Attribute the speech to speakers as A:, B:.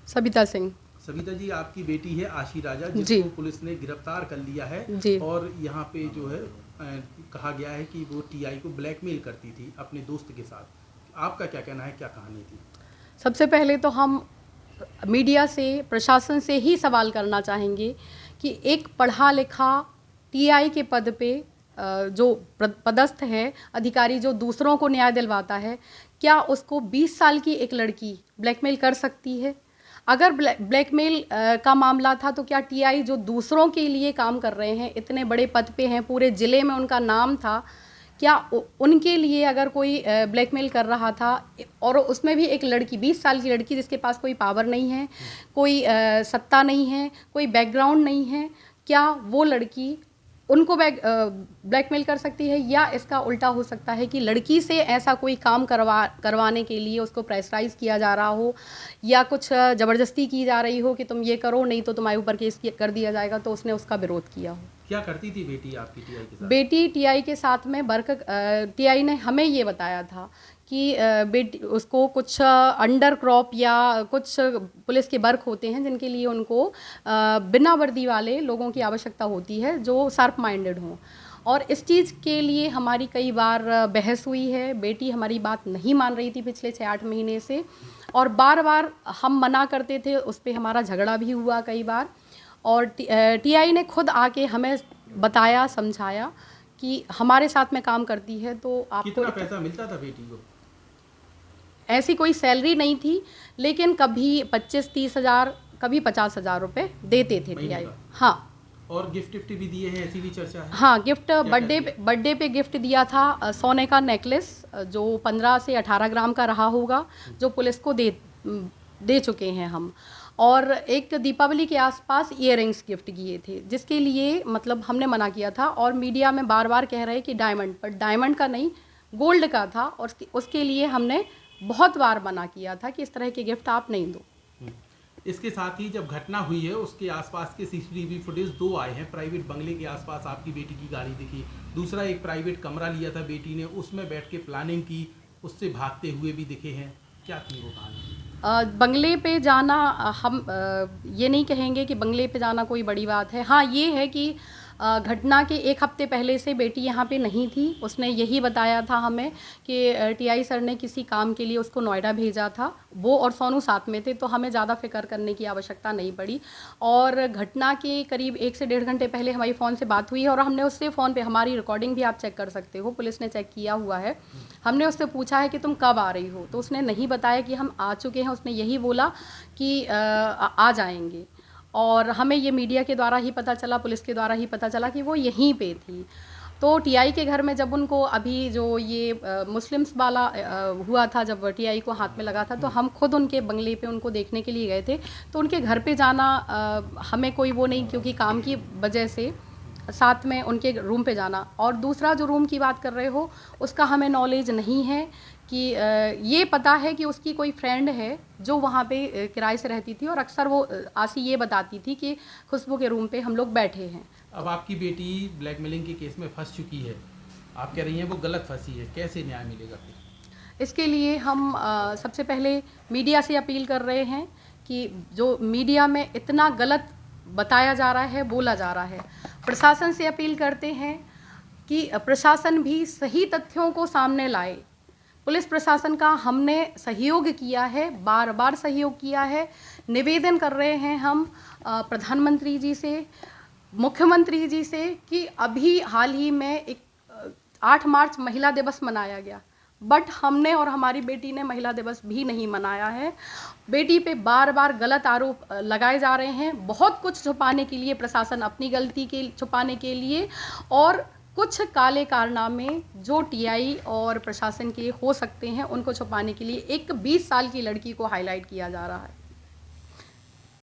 A: सविता सिंह।
B: सविता जी, आपकी बेटी है आशी राजा, जिसको पुलिस ने गिरफ्तार कर लिया है
A: जी।
B: और यहाँ पे जो है कहा गया है कि वो टीआई को ब्लैकमेल करती थी अपने दोस्त के साथ। आपका क्या कहना है, क्या कहानी थी?
A: सबसे पहले तो हम मीडिया से, प्रशासन से ही सवाल करना चाहेंगे कि एक पढ़ा लिखा टीआई के पद पे जो पदस्थ है अधिकारी, जो दूसरों को न्याय दिलवाता है, क्या उसको 20 साल की एक लड़की ब्लैकमेल कर सकती है? अगर ब्लैकमेल का मामला था तो क्या टीआई जो दूसरों के लिए काम कर रहे हैं, इतने बड़े पद पे हैं, पूरे ज़िले में उनका नाम था, क्या उनके लिए अगर कोई ब्लैकमेल कर रहा था, और उसमें भी एक लड़की, 20 साल की लड़की जिसके पास कोई पावर नहीं है, कोई सत्ता नहीं है, कोई बैकग्राउंड नहीं है, क्या वो लड़की उनको ब्लैकमेल कर सकती है? या इसका उल्टा हो सकता है कि लड़की से ऐसा कोई काम करवाने के लिए उसको प्रेशराइज किया जा रहा हो, या कुछ ज़बरदस्ती की जा रही हो कि तुम ये करो, नहीं तो तुम्हारे ऊपर केस कर दिया जाएगा, तो उसने उसका विरोध किया हो।
B: क्या करती थी बेटी आपकी टीआई के साथ?
A: बेटी टीआई के साथ में टीआई ने हमें ये बताया था कि बेटी उसको कुछ अंडर क्रॉप या कुछ पुलिस के वर्क होते हैं जिनके लिए उनको बिना वर्दी वाले लोगों की आवश्यकता होती है जो शार्प माइंडेड हों, और इस चीज़ के लिए हमारी कई बार बहस हुई है। बेटी हमारी बात नहीं मान रही थी पिछले 6-8 महीने से, और बार बार हम मना करते थे, उस पर हमारा झगड़ा भी हुआ कई बार, और टीआई ने खुद आके हमें बताया, समझाया कि हमारे साथ में काम करती है तो आपको
B: कितना पैसा मिलता था बेटी को?
A: ऐसी कोई सैलरी नहीं थी, लेकिन कभी 25-30 हज़ार, कभी 50,000 रुपये देते थे टीआई। हाँ,
B: और गिफ्ट भी दिए हैं, ऐसी भी चर्चा है?
A: हाँ, गिफ्ट बर्थडे पे गिफ्ट दिया था, सोने का नेकलेस जो 15 से 18 ग्राम का रहा होगा, जो पुलिस को दे चुके हैं हम, और एक दीपावली के आसपास इयररिंग्स गिफ्ट किए थे, जिसके लिए मतलब हमने मना किया था, और मीडिया में बार बार कह रहे कि डायमंड, पर डायमंड का नहीं, गोल्ड का था, और उसके लिए हमने बहुत बार मना किया था कि इस तरह के गिफ्ट आप नहीं दो।
B: इसके साथ ही जब घटना हुई है उसके आसपास के सीसीटीवी फुटेज 2 आए हैं। प्राइवेट बंगले के आसपास आपकी बेटी की गाड़ी दिखी, दूसरा एक प्राइवेट कमरा लिया था बेटी ने, उसमें बैठ के प्लानिंग की, उससे भागते हुए भी दिखे हैं। क्या थी वो कहानी?
A: बंगले पे जाना, हम ये नहीं कहेंगे कि बंगले पे जाना कोई बड़ी बात है। हाँ, ये है कि घटना के 1 हफ्ते पहले से बेटी यहाँ पे नहीं थी। उसने यही बताया था हमें कि टीआई सर ने किसी काम के लिए उसको नोएडा भेजा था, वो और सोनू साथ में थे, तो हमें ज़्यादा फिक्र करने की आवश्यकता नहीं पड़ी। और घटना के करीब 1 से 1.5 घंटे पहले हमारी फ़ोन से बात हुई है, और हमने उससे फ़ोन पे, हमारी रिकॉर्डिंग भी आप चेक कर सकते हो, पुलिस ने चेक किया हुआ है, हमने उससे पूछा है कि तुम कब आ रही हो, तो उसने नहीं बताया कि हम आ चुके हैं, उसने यही बोला कि आ जाएंगे। और हमें ये मीडिया के द्वारा ही पता चला, पुलिस के द्वारा ही पता चला कि वो यहीं पे थी। तो टीआई के घर में जब उनको अभी जो ये मुस्लिम्स वाला हुआ था, जब टीआई को हाथ में लगा था, तो हम खुद उनके बंगले पे उनको देखने के लिए गए थे। तो उनके घर पे जाना हमें कोई वो नहीं, क्योंकि काम की वजह से साथ में उनके रूम पे जाना। और दूसरा जो रूम की बात कर रहे हो, उसका हमें नॉलेज नहीं है कि ये पता है कि उसकी कोई फ्रेंड है जो वहाँ पे किराए से रहती थी, और अक्सर वो आशी ये बताती थी कि खुशबू के रूम पे हम लोग बैठे हैं।
B: अब आपकी बेटी ब्लैकमेलिंग के केस में फंस चुकी है, आप कह रही हैं वो गलत फंसी है, कैसे न्याय मिलेगा फिर?
A: इसके लिए हम सबसे पहले मीडिया से अपील कर रहे हैं कि जो मीडिया में इतना गलत बताया जा रहा है, बोला जा रहा है, प्रशासन से अपील करते हैं कि प्रशासन भी सही तथ्यों को सामने लाए। पुलिस प्रशासन का हमने सहयोग किया है, बार बार सहयोग किया है। निवेदन कर रहे हैं हम प्रधानमंत्री जी से, मुख्यमंत्री जी से, कि अभी हाल ही में 8 मार्च महिला दिवस मनाया गया, बट हमने और हमारी बेटी ने महिला दिवस भी नहीं मनाया है। बेटी पे बार बार गलत आरोप लगाए जा रहे हैं, बहुत कुछ छुपाने के लिए, प्रशासन अपनी गलती के छुपाने के लिए, और कुछ काले कारनामे जो टीआई और प्रशासन के हो सकते हैं उनको छुपाने के लिए एक 20 साल की लड़की को हाईलाइट किया जा रहा है।